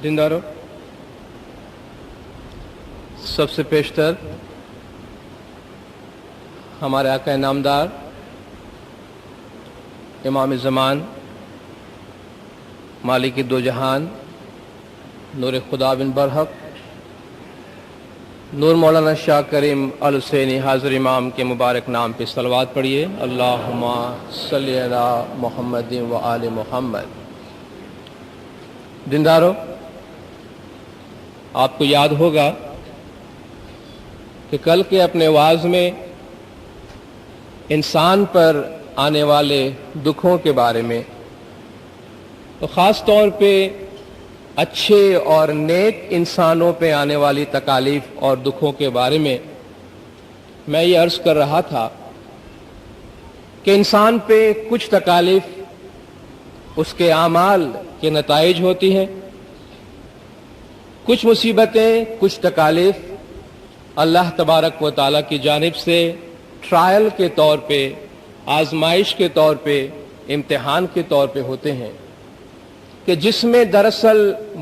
دینداروں، سب سے پیشتر ہمارے آقا نامدار امام زمان مالک دو جہان نور خدا بن برحق نور مولانا شاہ کریم الحسینی حاضر امام کے مبارک نام پہ صلوات پڑھیے۔ اللہم صلی علی محمد و آل محمد۔ دینداروں، آپ کو یاد ہوگا کہ کل کے اپنے وعظ میں انسان پر آنے والے دکھوں کے بارے میں، تو خاص طور پہ اچھے اور نیک انسانوں پہ آنے والی تکالیف اور دکھوں کے بارے میں میں یہ عرض کر رہا تھا کہ انسان پہ کچھ تکالیف اس کے اعمال کے نتائج ہوتی ہیں، کچھ مصیبتیں، کچھ تکالیف اللہ تبارک و تعالیٰ کی جانب سے ٹرائل کے طور پہ، آزمائش کے طور پہ، امتحان کے طور پہ ہوتے ہیں کہ جس میں دراصل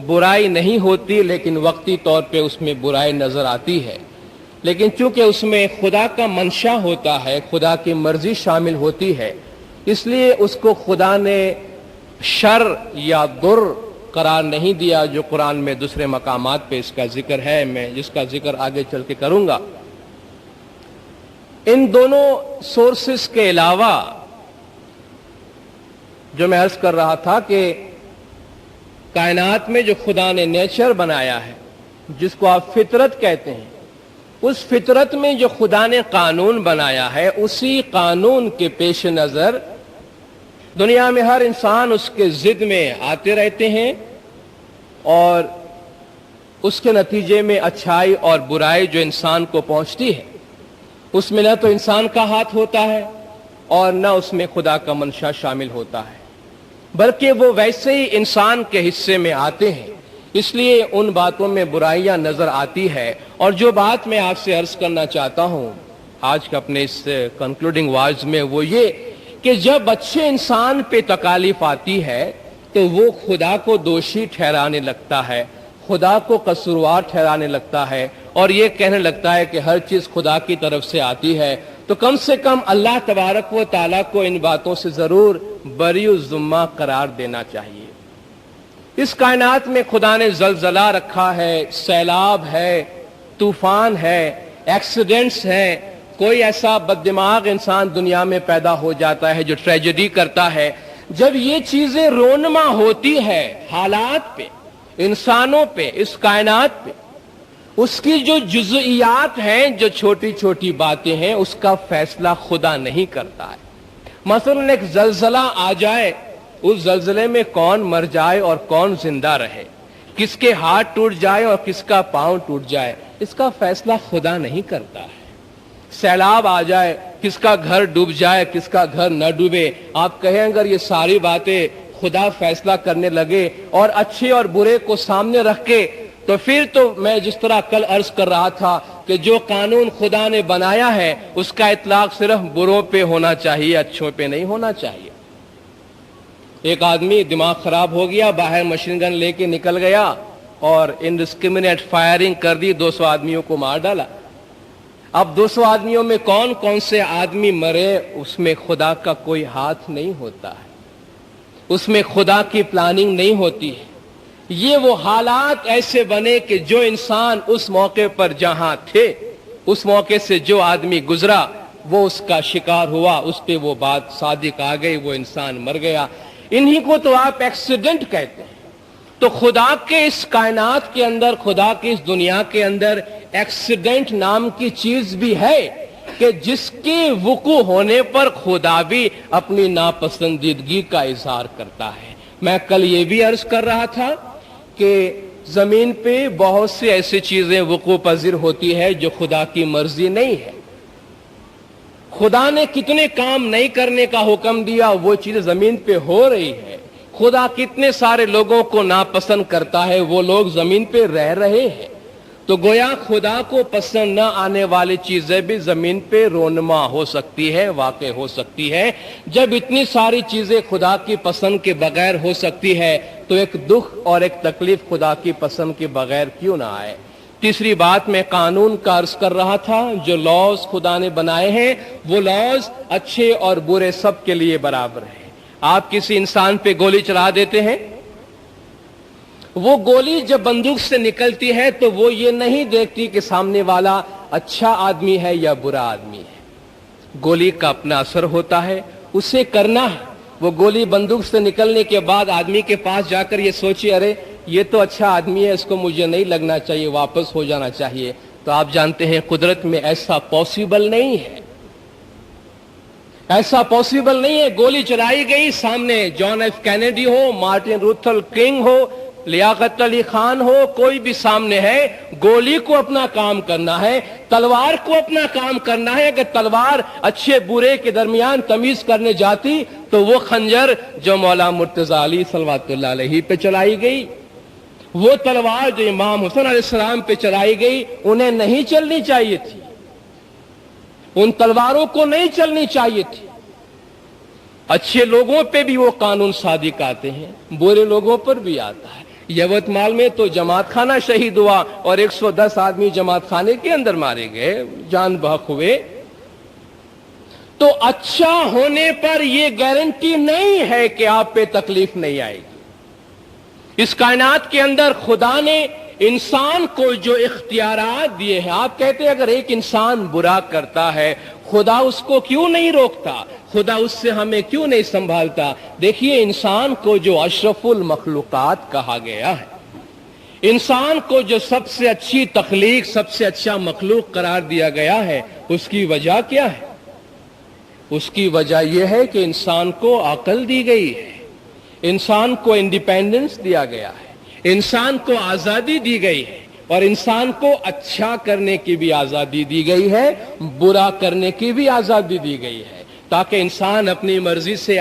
برائی نہیں ہوتی لیکن وقتی طور پہ اس میں برائی نظر آتی ہے، لیکن چونکہ اس میں خدا کا منشا ہوتا ہے، خدا کی مرضی شامل ہوتی ہے، اس لیے اس کو خدا نے شر یا در قرار نہیں دیا، جو قرآن میں دوسرے مقامات پہ اس کا ذکر ہے، میں جس کا ذکر آگے چل کے کروں گا۔ ان دونوں سورسز کے علاوہ جو میں عرض کر رہا تھا کہ کائنات میں جو خدا نے نیچر بنایا ہے، جس کو آپ فطرت کہتے ہیں، اس فطرت میں جو خدا نے قانون بنایا ہے، اسی قانون کے پیش نظر دنیا میں ہر انسان اس کے ضد میں آتے رہتے ہیں، اور اس کے نتیجے میں اچھائی اور برائی جو انسان کو پہنچتی ہے، اس میں نہ تو انسان کا ہاتھ ہوتا ہے اور نہ اس میں خدا کا منشا شامل ہوتا ہے، بلکہ وہ ویسے ہی انسان کے حصے میں آتے ہیں، اس لیے ان باتوں میں برائیاں نظر آتی ہے۔ اور جو بات میں آپ سے عرض کرنا چاہتا ہوں آج کے اپنے اس کنکلوڈنگ وعظ میں، وہ یہ کہ جب اچھے انسان پہ تکالیف آتی ہے تو وہ خدا کو دوشی ٹھہرانے لگتا ہے، خدا کو قصوروار ٹھہرانے لگتا ہے، اور یہ کہنے لگتا ہے کہ ہر چیز خدا کی طرف سے آتی ہے، تو کم سے کم اللہ تبارک و تعالیٰ کو ان باتوں سے ضرور بری الذمہ قرار دینا چاہیے۔ اس کائنات میں خدا نے زلزلہ رکھا ہے، سیلاب ہے، طوفان ہے، ایکسیڈنٹس ہیں، کوئی ایسا بددماغ انسان دنیا میں پیدا ہو جاتا ہے جو ٹریجڈی کرتا ہے۔ جب یہ چیزیں رونما ہوتی ہے حالات پہ، انسانوں پہ، اس کائنات پہ، اس کی جو جزئیات ہیں، جو چھوٹی چھوٹی باتیں ہیں، اس کا فیصلہ خدا نہیں کرتا ہے۔ مثلا ایک زلزلہ آ جائے، اس زلزلے میں کون مر جائے اور کون زندہ رہے، کس کے ہاتھ ٹوٹ جائے اور کس کا پاؤں ٹوٹ جائے، اس کا فیصلہ خدا نہیں کرتا ہے۔ سیلاب آ جائے، کس کا گھر ڈوب جائے، کس کا گھر نہ ڈوبے، آپ کہیں اگر یہ ساری باتیں خدا فیصلہ کرنے لگے اور اچھے اور برے کو سامنے رکھ کے، تو پھر تو میں جس طرح کل عرض کر رہا تھا کہ جو قانون خدا نے بنایا ہے اس کا اطلاق صرف بروں پہ ہونا چاہیے، اچھوں پہ نہیں ہونا چاہیے۔ ایک آدمی دماغ خراب ہو گیا، باہر مشین گن لے کے نکل گیا اور انڈسکریمنیٹ فائرنگ کر دی، 200 آدمیوں کو مار ڈالا۔ اب 200 آدمیوں میں کون کون سے آدمی مرے، اس میں خدا کا کوئی ہاتھ نہیں ہوتا ہے، اس میں خدا کی پلاننگ نہیں ہوتی ہے۔ یہ وہ حالات ایسے بنے کہ جو انسان اس موقع پر جہاں تھے، اس موقع سے جو آدمی گزرا، وہ اس کا شکار ہوا، اس پہ وہ بات صادق آ گئی، وہ انسان مر گیا۔ انہی کو تو آپ ایکسیڈنٹ کہتے ہیں۔ تو خدا کے اس کائنات کے اندر، خدا کی اس دنیا کے اندر ایکسیڈنٹ نام کی چیز بھی ہے کہ جس کے وقوع ہونے پر خدا بھی اپنی ناپسندیدگی کا اظہار کرتا ہے۔ میں کل یہ بھی عرض کر رہا تھا کہ زمین پہ بہت سی ایسی چیزیں وقوع پذیر ہوتی ہے جو خدا کی مرضی نہیں ہے۔ خدا نے کتنے کام نہیں کرنے کا حکم دیا، وہ چیز زمین پہ ہو رہی ہے۔ خدا کتنے سارے لوگوں کو ناپسند کرتا ہے، وہ لوگ زمین پہ رہ رہے ہیں۔ تو گویا خدا کو پسند نہ آنے والی چیزیں بھی زمین پہ رونما ہو سکتی ہے، واقع ہو سکتی ہے۔ جب اتنی ساری چیزیں خدا کی پسند کے بغیر ہو سکتی ہے تو ایک دکھ اور ایک تکلیف خدا کی پسند کے بغیر کیوں نہ آئے؟ تیسری بات میں قانون کا عرض کر رہا تھا، جو لاز خدا نے بنائے ہیں وہ لاز اچھے اور برے سب کے لیے برابر ہیں۔ آپ کسی انسان پہ گولی چلا دیتے ہیں، وہ گولی جب بندوق سے نکلتی ہے تو وہ یہ نہیں دیکھتی کہ سامنے والا اچھا آدمی ہے یا برا آدمی ہے۔ گولی کا اپنا اثر ہوتا ہے، اسے کرنا ہے۔ وہ گولی بندوق سے نکلنے کے بعد آدمی کے پاس جا کر یہ سوچے، ارے یہ تو اچھا آدمی ہے، اس کو مجھے نہیں لگنا چاہیے، واپس ہو جانا چاہیے۔ تو آپ جانتے ہیں قدرت میں ایسا پاسبل نہیں ہے، ایسا پاسبل نہیں ہے۔ گولی چلائی گئی، سامنے جان ایف کینیڈی ہو، مارٹن لوتھر کنگ ہو، لیاقت علی خان ہو، کوئی بھی سامنے ہے، گولی کو اپنا کام کرنا ہے، تلوار کو اپنا کام کرنا ہے۔ اگر تلوار اچھے برے کے درمیان تمیز کرنے جاتی تو وہ خنجر جو مولا مرتضی علی صلوات اللہ علیہ پہ چلائی گئی، وہ تلوار جو امام حسن علیہ السلام پہ چلائی گئی، انہیں نہیں چلنی چاہیے تھی، ان تلواروں کو نہیں چلنی چاہیے تھی۔ اچھے لوگوں پہ بھی وہ قانون صادق آتے ہیں، برے لوگوں پر بھی آتا ہے۔ یوتمال میں تو جماعت خانہ شہید ہوا اور 110 آدمی جماعت خانے کے اندر مارے گئے، جان بحق ہوئے۔ تو اچھا ہونے پر یہ گارنٹی نہیں ہے کہ آپ پہ تکلیف نہیں آئے گی۔ اس کائنات کے اندر خدا نے انسان کو جو اختیارات دیے ہیں، آپ کہتے ہیں اگر ایک انسان برا کرتا ہے خدا اس کو کیوں نہیں روکتا، خدا اس سے ہمیں کیوں نہیں سنبھالتا؟ دیکھیے، انسان کو جو اشرف المخلوقات کہا گیا ہے، انسان کو جو سب سے اچھی تخلیق، سب سے اچھا مخلوق قرار دیا گیا ہے، اس کی وجہ کیا ہے؟ اس کی وجہ یہ ہے کہ انسان کو عقل دی گئی ہے، انسان کو انڈیپینڈنس دیا گیا ہے، انسان کو آزادی دی گئی ہے، اور انسان کو اچھا کرنے کی بھی آزادی دی گئی ہے، برا کرنے کی بھی آزادی دی گئی ہے، تاکہ انسان اپنی مرضی سے،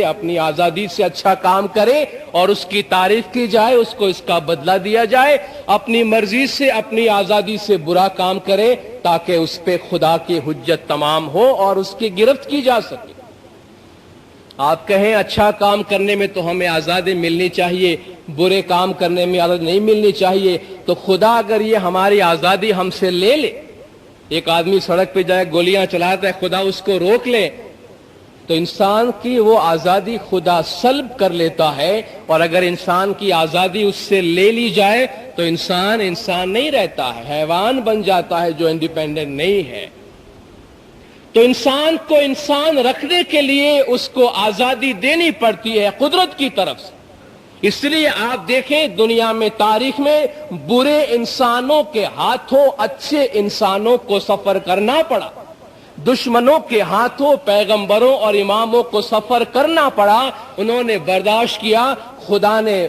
اپنی آزادی سے اچھا کام کرے اور اس کی تعریف کی جائے، اس کو اس کا بدلہ دیا جائے، اپنی مرضی سے، اپنی آزادی سے برا کام کرے تاکہ اس پہ خدا کی حجت تمام ہو اور اس کی گرفت کی جا سکے۔ آپ کہیں اچھا کام کرنے میں تو ہمیں آزادی ملنی چاہیے، برے کام کرنے میں آزادی نہیں ملنی چاہیے، تو خدا اگر یہ ہماری آزادی ہم سے لے لے، ایک آدمی سڑک پہ جائے گولیاں چلاتا ہے، خدا اس کو روک لے، تو انسان کی وہ آزادی خدا سلب کر لیتا ہے، اور اگر انسان کی آزادی اس سے لے لی جائے تو انسان نہیں رہتا ہے، حیوان بن جاتا ہے جو انڈیپینڈنٹ نہیں ہے۔ تو انسان کو انسان رکھنے کے لیے اس کو آزادی دینی پڑتی ہے قدرت کی طرف سے۔ اس لیے آپ دیکھیں دنیا میں، تاریخ میں، برے انسانوں کے ہاتھوں اچھے انسانوں کو سفر کرنا پڑا، دشمنوں کے ہاتھوں پیغمبروں اور اماموں کو سفر کرنا پڑا، انہوں نے برداشت کیا، خدا نے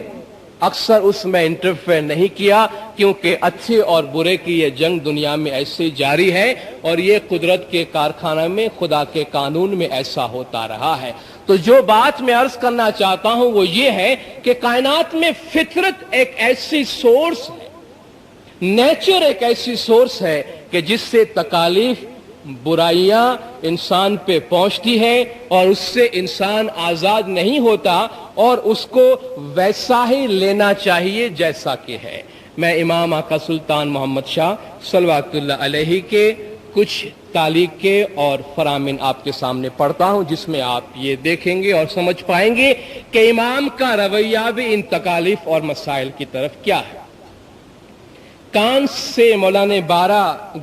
اکثر اس میں انٹرفیئر نہیں کیا، کیونکہ اچھے اور برے کی یہ جنگ دنیا میں ایسے جاری ہے، اور یہ قدرت کے کارخانہ میں، خدا کے قانون میں ایسا ہوتا رہا ہے۔ تو جو بات میں عرض کرنا چاہتا ہوں وہ یہ ہے کہ کائنات میں فطرت ایک ایسی سورس ہے، نیچر ایک ایسی سورس ہے کہ جس سے تکالیف، برائیاں انسان پہ پہنچتی ہے اور اس سے انسان آزاد نہیں ہوتا، اور اس کو ویسا ہی لینا چاہیے جیسا کہ ہے۔ میں امام آقا سلطان محمد شاہ صلوات اللہ علیہ کے کچھ تعلیق کے اور فرامین آپ کے سامنے پڑھتا ہوں، جس میں آپ یہ دیکھیں گے اور سمجھ پائیں گے کہ امام کا رویہ بھی ان تکالیف اور مسائل کی طرف کیا ہے۔ کانس سے مولانا نے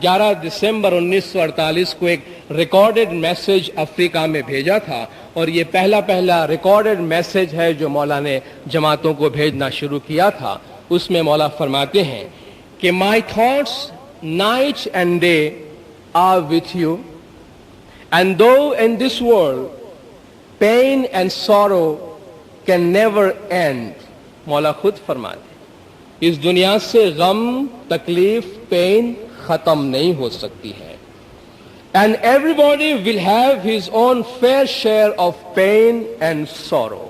11 دسمبر 1948 کو ایک ریکارڈڈ میسج افریقہ میں بھیجا تھا، اور یہ پہلا ریکارڈڈ میسج ہے جو مولانا نے جماعتوں کو بھیجنا شروع کیا تھا۔ اس میں مولا فرماتے ہیں کہ my thoughts night and day are with you, and though in this world pain and sorrow can never end، مولا خود فرماتے ہیں اس دنیا سے غم، تکلیف، پین ختم نہیں ہو سکتی ہے، and everybody will have his own fair share of pain and sorrow،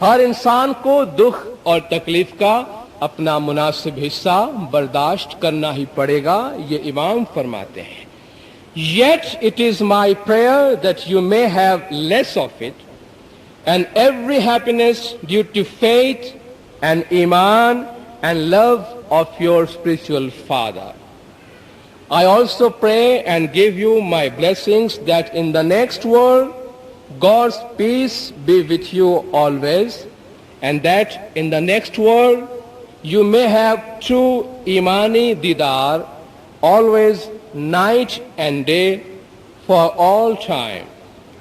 ہر انسان کو دکھ اور تکلیف کا اپنا مناسب حصہ برداشت کرنا ہی پڑے گا. یہ امام فرماتے ہیں. Yet it is my prayer that you may have less of it, and every happiness due to faith and iman and love of your spiritual father. I also pray and give you my blessings that in the next world God's peace be with you always, and that in the next world you may have true imani didar always, night and day, for all time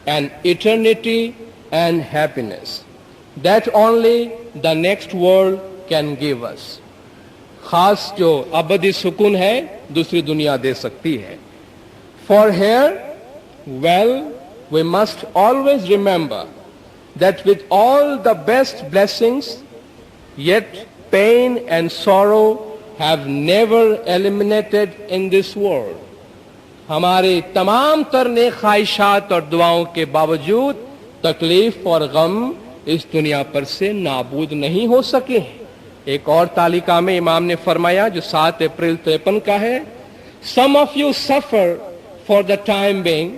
and eternity and happiness that only the next world can give us. خاص جو ابدی سکون ہے دوسری دنیا دے سکتی ہے. For here, well, we must always remember that with all the best blessings, yet pain and sorrow have never eliminated in this world. ہمارے تمام تر نیک خواہشات اور دعاؤں کے باوجود تکلیف اور غم اس دنیا پر سے نابود نہیں ہو سکے ہیں. ایک اور تالیکہ میں امام نے فرمایا جو 7 اپریل 53 کا ہے. Some of you suffer for the time being,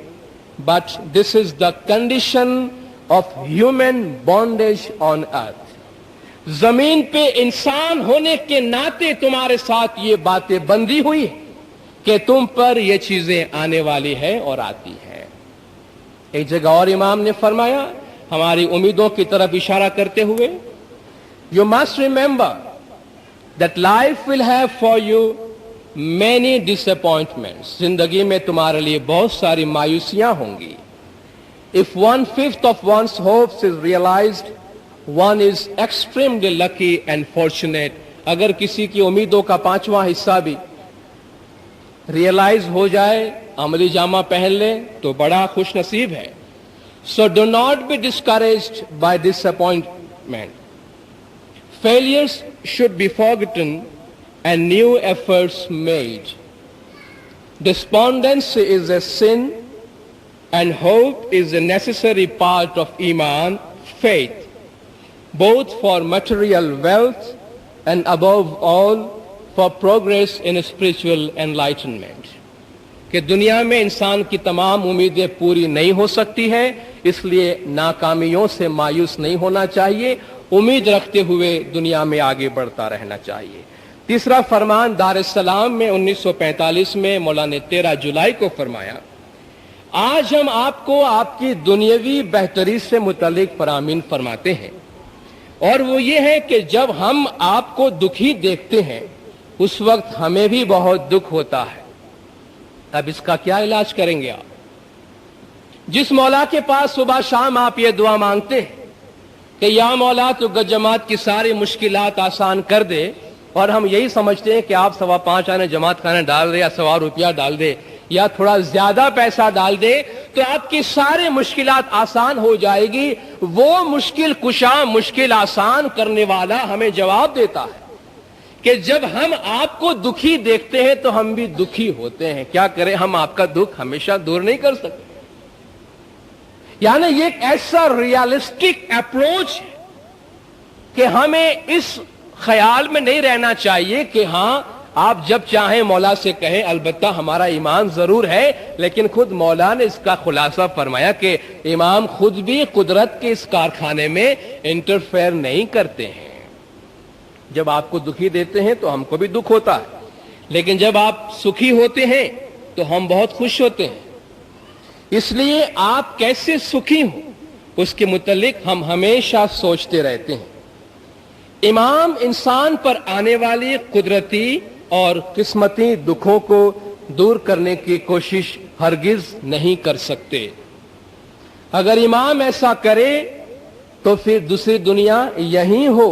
but this is the condition of human bondage on earth. زمین پہ انسان ہونے کے ناطے تمہارے ساتھ یہ باتیں بندھی ہوئی کہ تم پر یہ چیزیں آنے والی ہے اور آتی ہیں. ایک جگہ اور امام نے فرمایا ہماری امیدوں کی طرف اشارہ کرتے ہوئے, You must remember that life will have for you many disappointments. زندگی میں تمہارے لیے بہت ساری مایوسیاں ہوں گی. If 1/5 of one's hopes is realized, one is extremely lucky and fortunate. اگر کسی کی امیدوں کا 5واں حصہ بھی ریئلائز ہو جائے, عملی جامہ پہن لے, تو بڑا خوش نصیب ہے. So do not be discouraged by disappointment. Failures should be forgotten and new efforts made. Despondency is a sin and hope is a necessary part of Iman, faith, both for material wealth and above all for progress in spiritual enlightenment. کہ دنیا میں انسان کی تمام امیدیں پوری نہیں ہو سکتی ہیں, اس لیے ناکامیوں سے مایوس نہیں ہونا چاہیے, امید رکھتے ہوئے دنیا میں آگے بڑھتا رہنا چاہیے. تیسرا فرمان دار السلام میں 1945 میں مولا نے 13 جولائی کو فرمایا, آج ہم آپ کو آپ کی دنیاوی بہتری سے متعلق فرامین فرماتے ہیں, اور وہ یہ ہے کہ جب ہم آپ کو دکھی دیکھتے ہیں اس وقت ہمیں بھی بہت دکھ ہوتا ہے. اب اس کا کیا علاج کریں گے آپ؟ جس مولا کے پاس صبح شام آپ یہ دعا مانگتے ہیں کہ یا مولا تو جماعت کی ساری مشکلات آسان کر دے, اور ہم یہی سمجھتے ہیں کہ آپ 5.25 آنے جماعت خانے ڈال دے یا 100 روپیہ ڈال دے یا تھوڑا زیادہ پیسہ ڈال دے تو آپ کی ساری مشکلات آسان ہو جائے گی. وہ مشکل کشا, مشکل آسان کرنے والا ہمیں جواب دیتا ہے کہ جب ہم آپ کو دکھی دیکھتے ہیں تو ہم بھی دکھی ہوتے ہیں. کیا کریں, ہم آپ کا دکھ ہمیشہ دور نہیں کر سکتے. یعنی یہ ایک ایسا ریالسٹک اپروچ ہے کہ ہمیں اس خیال میں نہیں رہنا چاہیے کہ ہاں آپ جب چاہیں مولا سے کہیں, البتہ ہمارا ایمان ضرور ہے, لیکن خود مولا نے اس کا خلاصہ فرمایا کہ امام خود بھی قدرت کے اس کارخانے میں انٹرفیئر نہیں کرتے ہیں. جب آپ کو دکھی دیتے ہیں تو ہم کو بھی دکھ ہوتا ہے, لیکن جب آپ سکھی ہوتے ہیں تو ہم بہت خوش ہوتے ہیں. اس لیے آپ کیسے سکھی ہوں اس کے متعلق ہم ہمیشہ سوچتے رہتے ہیں. امام انسان پر آنے والی قدرتی اور قسمتی دکھوں کو دور کرنے کی کوشش ہرگز نہیں کر سکتے. اگر امام ایسا کرے تو پھر دوسری دنیا یہی ہو,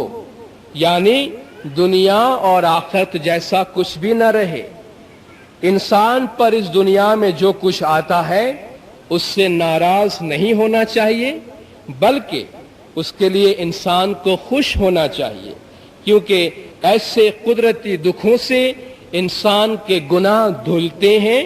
یعنی دنیا اور آخرت جیسا کچھ بھی نہ رہے. انسان پر اس دنیا میں جو کچھ آتا ہے اس سے ناراض نہیں ہونا چاہیے, بلکہ اس کے لیے انسان کو خوش ہونا چاہیے, کیونکہ ایسے قدرتی دکھوں سے انسان کے گناہ دھلتے ہیں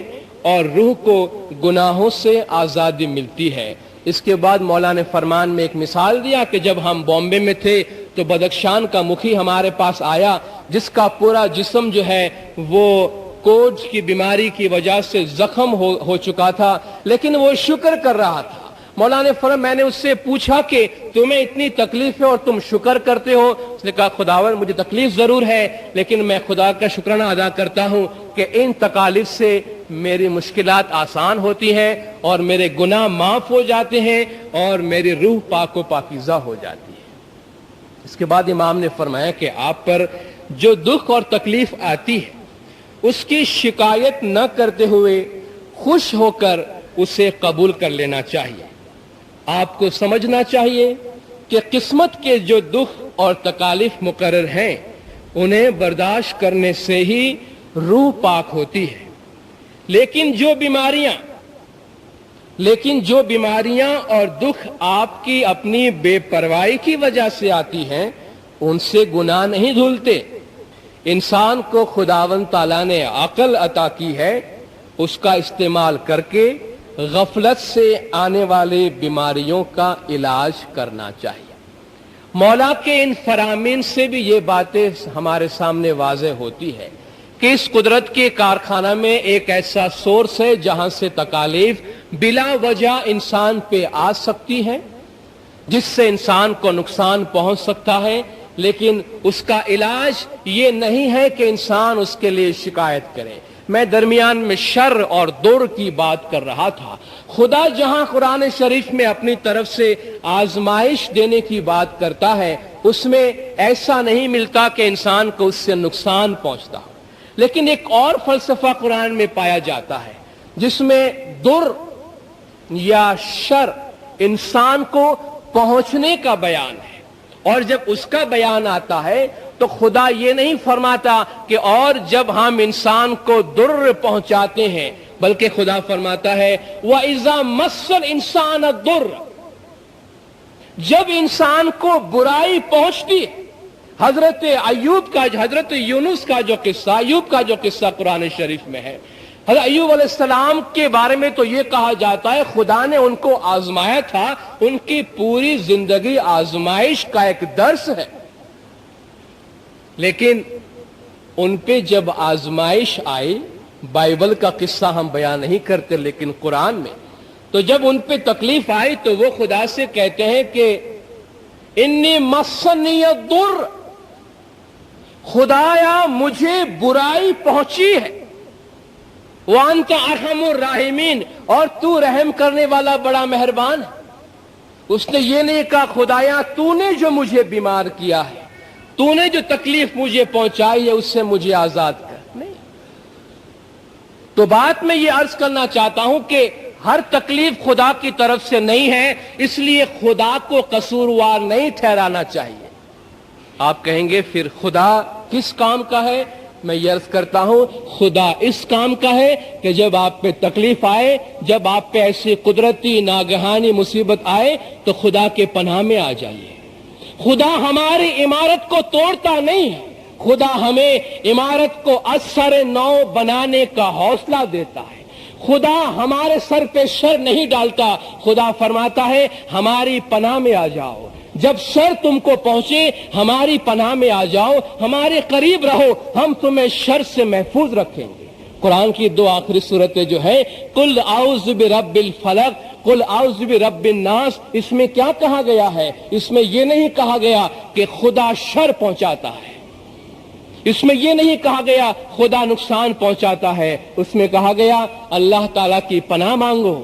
اور روح کو گناہوں سے آزادی ملتی ہے. اس کے بعد مولا نے فرمان میں ایک مثال دیا کہ جب ہم بامبے میں تھے تو بدخشان کا مکھی ہمارے پاس آیا جس کا پورا جسم جو ہے وہ کوڑ کی بیماری کی وجہ سے زخم ہو چکا تھا، لیکن وہ شکر کر رہا تھا۔ مولا نے فرمایا، میں نے اس سے پوچھا کہ تمہیں اتنی تکلیف ہے اور تم شکر کرتے ہو؟ اس نے کہا خداوند مجھے تکلیف ضرور ہے، لیکن میں خدا کا شکرانہ ادا کرتا ہوں کہ ان تکالیف سے میری مشکلات آسان ہوتی ہیں اور میرے گناہ معاف ہو جاتے ہیں اور میری روح پاک و پاکیزہ ہو جاتی ہے۔ اس کے بعد امام نے فرمایا کہ آپ پر جو دکھ اور تکلیف آتی ہے اس کی شکایت نہ کرتے ہوئے خوش ہو کر اسے قبول کر لینا چاہیے۔ آپ کو سمجھنا چاہیے کہ قسمت کے جو دکھ اور تکالیف مقرر ہیں انہیں برداشت کرنے سے ہی روح پاک ہوتی ہے، لیکن جو بیماریاں اور دکھ آپ کی اپنی بے پرواہی کی وجہ سے آتی ہیں ان سے گناہ نہیں دھلتے۔ انسان کو خداوند تعالیٰ نے عقل عطا کی ہے، اس کا استعمال کر کے غفلت سے آنے والی بیماریوں کا علاج کرنا چاہیے۔ مولا کے ان فرامین سے بھی یہ باتیں ہمارے سامنے واضح ہوتی ہے کہ اس قدرت کے کارخانہ میں ایک ایسا سورس ہے جہاں سے تکالیف بلا وجہ انسان پہ آ سکتی ہے، جس سے انسان کو نقصان پہنچ سکتا ہے، لیکن اس کا علاج یہ نہیں ہے کہ انسان اس کے لیے شکایت کرے۔ میں درمیان میں شر اور در کی بات کر رہا تھا۔ خدا جہاں قرآن شریف میں اپنی طرف سے آزمائش دینے کی بات کرتا ہے اس میں ایسا نہیں ملتا کہ انسان کو اس سے نقصان پہنچتا ہو، لیکن ایک اور فلسفہ قرآن میں پایا جاتا ہے جس میں در یا شر انسان کو پہنچنے کا بیان ہے، اور جب اس کا بیان آتا ہے تو خدا یہ نہیں فرماتا کہ اور جب ہم انسان کو در پہنچاتے ہیں، بلکہ خدا فرماتا ہے وَإِذَا مَسَّ الْإِنسَانَ الضُّرُّ، جب انسان کو برائی پہنچتی ہے۔ حضرت یونس کا جو قصہ قرآن شریف میں ہے، حضرت ایوب علیہ السلام کے بارے میں تو یہ کہا جاتا ہے خدا نے ان کو آزمایا تھا، ان کی پوری زندگی آزمائش کا ایک درس ہے، لیکن ان پہ جب آزمائش آئی، بائبل کا قصہ ہم بیان نہیں کرتے لیکن قرآن میں، تو جب ان پہ تکلیف آئی تو وہ خدا سے کہتے ہیں کہ انی مسنی الضر، خدایا مجھے برائی پہنچی ہے، وانت ارحم الراحمین، اور تو رحم کرنے والا بڑا مہربان ہے۔ اس نے یہ نہیں کہا خدایا تو نے جو مجھے بیمار کیا ہے، تو نے جو تکلیف مجھے پہنچائی ہے اس سے مجھے آزاد کر، نہیں۔ تو بات میں یہ عرض کرنا چاہتا ہوں کہ ہر تکلیف خدا کی طرف سے نہیں ہے، اس لیے خدا کو قصوروار نہیں ٹھہرانا چاہیے۔ آپ کہیں گے پھر خدا کس کام کا ہے؟ میں یہ عرض کرتا ہوں خدا اس کام کا ہے کہ جب آپ پہ تکلیف آئے، جب آپ پہ ایسی قدرتی ناگہانی مصیبت آئے تو خدا کے پناہ میں آ جائیے۔ خدا ہماری عمارت کو توڑتا نہیں ہے، خدا ہمیں عمارت کو اثر نو بنانے کا حوصلہ دیتا ہے۔ خدا ہمارے سر پہ شر نہیں ڈالتا، خدا فرماتا ہے ہماری پناہ میں آ جاؤ، جب شر تم کو پہنچے ہماری پناہ میں آ جاؤ، ہمارے قریب رہو، ہم تمہیں شر سے محفوظ رکھیں گے۔ قرآن کی دو آخری صورتیں جو ہے قل اعوذ برب الفلق، قل اعوذ برب الناس، اس میں کیا کہا گیا ہے؟ اس میں یہ نہیں کہا گیا کہ خدا شر پہنچاتا ہے، اس میں یہ نہیں کہا گیا خدا نقصان پہنچاتا ہے، اس میں کہا گیا اللہ تعالیٰ کی پناہ مانگو۔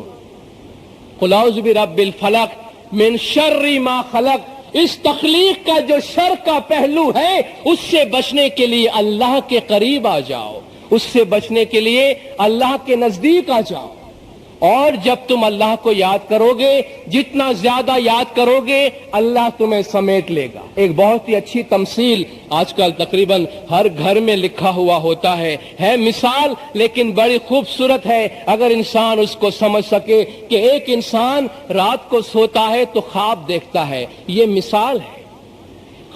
قل اعوذ برب الفلق من شر ما خلق، اس تخلیق کا جو شر کا پہلو ہے اس سے بچنے کے لیے اللہ کے قریب آ جاؤ، اس سے بچنے کے لیے اللہ کے نزدیک آ جاؤ، اور جب تم اللہ کو یاد کرو گے، جتنا زیادہ یاد کرو گے اللہ تمہیں سمیٹ لے گا۔ ایک بہت ہی اچھی تمثیل آج کل تقریباً ہر گھر میں لکھا ہوا ہوتا ہے مثال، لیکن بڑی خوبصورت ہے اگر انسان اس کو سمجھ سکے کہ ایک انسان رات کو سوتا ہے تو خواب دیکھتا ہے، یہ مثال ہے۔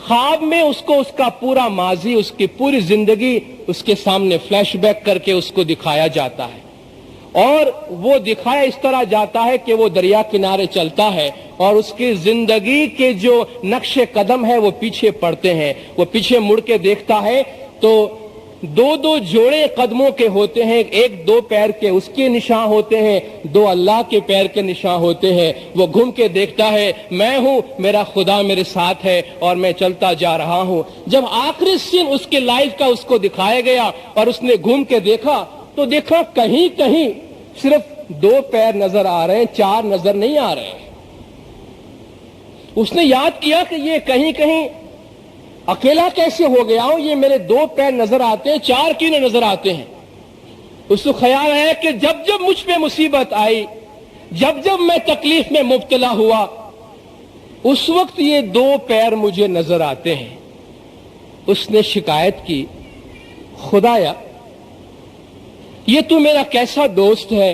خواب میں اس کو اس کا پورا ماضی، اس کی پوری زندگی اس کے سامنے فلیش بیک کر کے اس کو دکھایا جاتا ہے، اور وہ دکھایا اس طرح جاتا ہے کہ وہ دریا کنارے چلتا ہے اور اس کی زندگی کے جو نقش قدم ہے وہ پیچھے پڑتے ہیں. وہ پیچھے مڑ کے دیکھتا ہے تو دو دو جوڑے قدموں کے ہوتے ہیں, ایک دو پیر کے اس کے نشان ہوتے ہیں, دو اللہ کے پیر کے نشان ہوتے ہیں. وہ گھوم کے دیکھتا ہے میں ہوں, میرا خدا میرے ساتھ ہے اور میں چلتا جا رہا ہوں. جب آخری سین اس کے لائف کا اس کو دکھایا گیا اور اس نے گھوم کے دیکھا تو دیکھا کہیں کہیں صرف دو پیر نظر آ رہے ہیں, چار نظر نہیں آ رہے ہیں. اس نے یاد کیا کہ یہ کہیں کہیں اکیلا کیسے ہو گیا ہوں, یہ میرے دو پیر نظر آتے ہیں, چار کیوں نہ نظر آتے ہیں. اس کو خیال ہے کہ جب جب مجھ پہ مصیبت آئی, جب جب میں تکلیف میں مبتلا ہوا, اس وقت یہ دو پیر مجھے نظر آتے ہیں. اس نے شکایت کی, خدایا یہ تو میرا کیسا دوست ہے,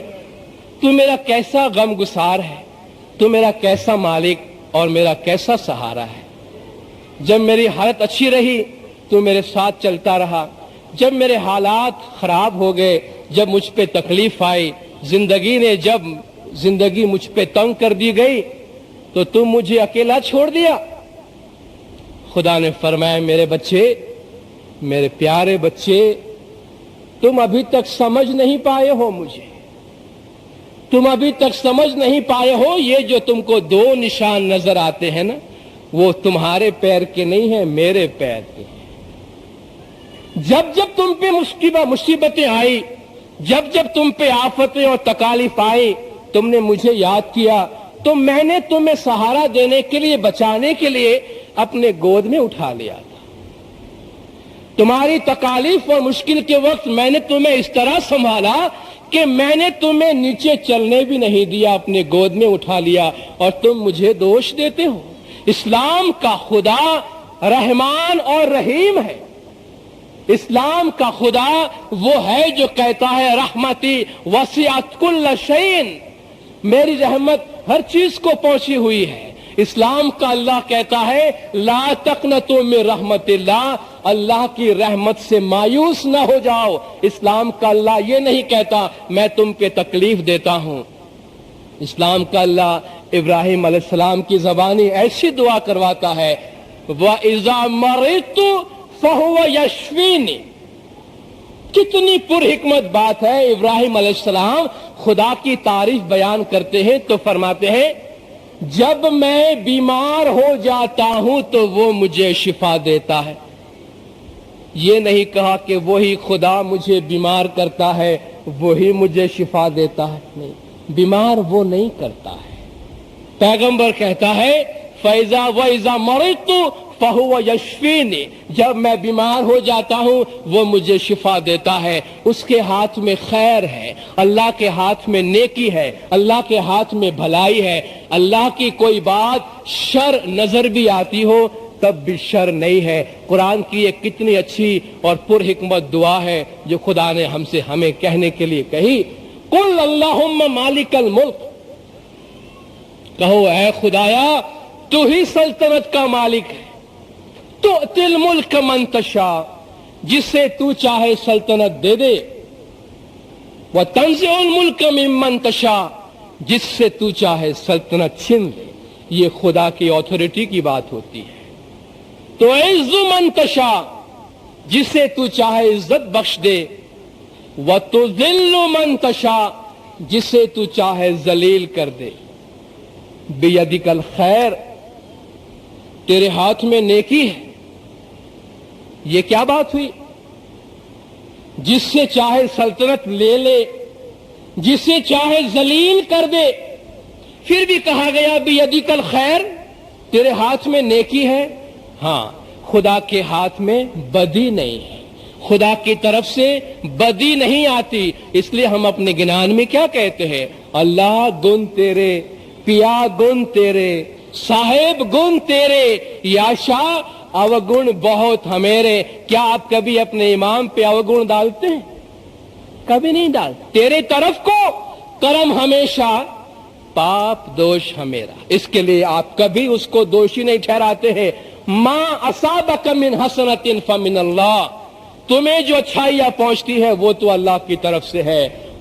تو میرا کیسا غم گسار ہے, تو میرا کیسا مالک اور میرا کیسا سہارا ہے. جب میری حالت اچھی رہی تو میرے ساتھ چلتا رہا, جب میرے حالات خراب ہو گئے, جب مجھ پہ تکلیف آئی, جب زندگی مجھ پہ تنگ کر دی گئی تو تم مجھے اکیلا چھوڑ دیا. خدا نے فرمایا میرے بچے, میرے پیارے بچے, تم ابھی تک سمجھ نہیں پائے ہو مجھے, تم ابھی تک سمجھ نہیں پائے ہو. یہ جو تم کو دو نشان نظر آتے ہیں نا, وہ تمہارے پیر کے نہیں ہیں, میرے پیر کے ہیں. جب جب تم پہ مصیبتیں آئی, جب جب تم پہ آفتیں اور تکالیف آئی, تم نے مجھے یاد کیا تو میں نے تمہیں سہارا دینے کے لیے, بچانے کے لیے اپنے گود میں اٹھا لیا تھا. تمہاری تکالیف اور مشکل کے وقت میں نے تمہیں اس طرح سنبھالا کہ میں نے تمہیں نیچے چلنے بھی نہیں دیا, اپنے گود میں اٹھا لیا, اور تم مجھے دوش دیتے ہو. اسلام کا خدا رحمان اور رحیم ہے. اسلام کا خدا وہ ہے جو کہتا ہے رحمتی وسعت کل شیء, میری رحمت ہر چیز کو پہنچی ہوئی ہے. اسلام کا اللہ کہتا ہے لا تقنطوا من رحمت اللہ, اللہ کی رحمت سے مایوس نہ ہو جاؤ. اسلام کا اللہ یہ نہیں کہتا میں تم پہ تکلیف دیتا ہوں. اسلام کا اللہ ابراہیم علیہ السلام کی زبانی ایسی دعا کرواتا ہے وَإِذَا مَرِضْتُ فَهُوَ يَشْفِينِ. کتنی پر حکمت بات ہے. ابراہیم علیہ السلام خدا کی تعریف بیان کرتے ہیں تو فرماتے ہیں جب میں بیمار ہو جاتا ہوں تو وہ مجھے شفا دیتا ہے. یہ نہیں کہا کہ وہی خدا مجھے بیمار کرتا ہے, وہی مجھے شفا دیتا ہے. نہیں, بیمار وہ نہیں کرتا ہے. پیغمبر کہتا ہے فَإِذَا وَإِذَا مَرِضْتُ فَهُوَ يَشْفِينِ. جب میں بیمار ہو جاتا ہوں وہ مجھے شفا دیتا ہے. اس کے ہاتھ میں خیر ہے, اللہ کے ہاتھ میں نیکی ہے, اللہ کے ہاتھ میں بھلائی ہے. اللہ کی کوئی بات شر نظر بھی آتی ہو تب بھی شر نہیں ہے. قرآن کی ایک کتنی اچھی اور پر حکمت دعا ہے جو خدا نے ہمیں کہنے کے لیے کہی. قُلْ اللَّهُمَّ مَالِكَ الْمُلْكِ, کہو اے خدایا تو ہی سلطنت کا مالک ہے. تُؤْتِي الْمُلْكَ مَن تَشَاءُ, جسے تو چاہے سلطنت دے دے. وَتَنزِعُ الْمُلْكَ مِمَّن تَشَاءُ, جس سے تو چاہے سلطنت چھین دے. یہ خدا کی آتھورٹی کی بات ہوتی ہے. تو عز من تشاء, جسے تو چاہے عزت بخش دے. وَتُذِلُّ مَن تَشَاءُ, جسے تو چاہے ذلیل کر دے. بیدک الخیر, تیرے ہاتھ میں نیکی ہے. یہ کیا بات ہوئی؟ جس سے چاہے سلطنت لے لے, جسے چاہے ذلیل کر دے. پھر بھی کہا گیا بیدک الخیر, تیرے ہاتھ میں نیکی ہے. ہاں, خدا کے ہاتھ میں بدی نہیں ہے, خدا کی طرف سے بدی نہیں آتی. اس لیے ہم اپنے گنان میں کیا کہتے ہیں؟ اللہ گن تیرے, پیا گن تیرے, صاحب گن تیرے, یا شاہ اوگن بہت ہمیرے. کیا آپ کبھی اپنے امام پہ اوگن ڈالتے ہیں؟ کبھی نہیں ڈالتے. تیرے طرف کو کرم ہمیشہ, پاپ دوش ہمیرا. اس کے لیے آپ کبھی اس کو دوشی نہیں ٹھہراتے ہیں. ما اصابک من حسنۃ فمن اللہ, تمہیں جو اچھائیاں پہنچتی ہے وہ تو اللہ کی طرف سے ہے.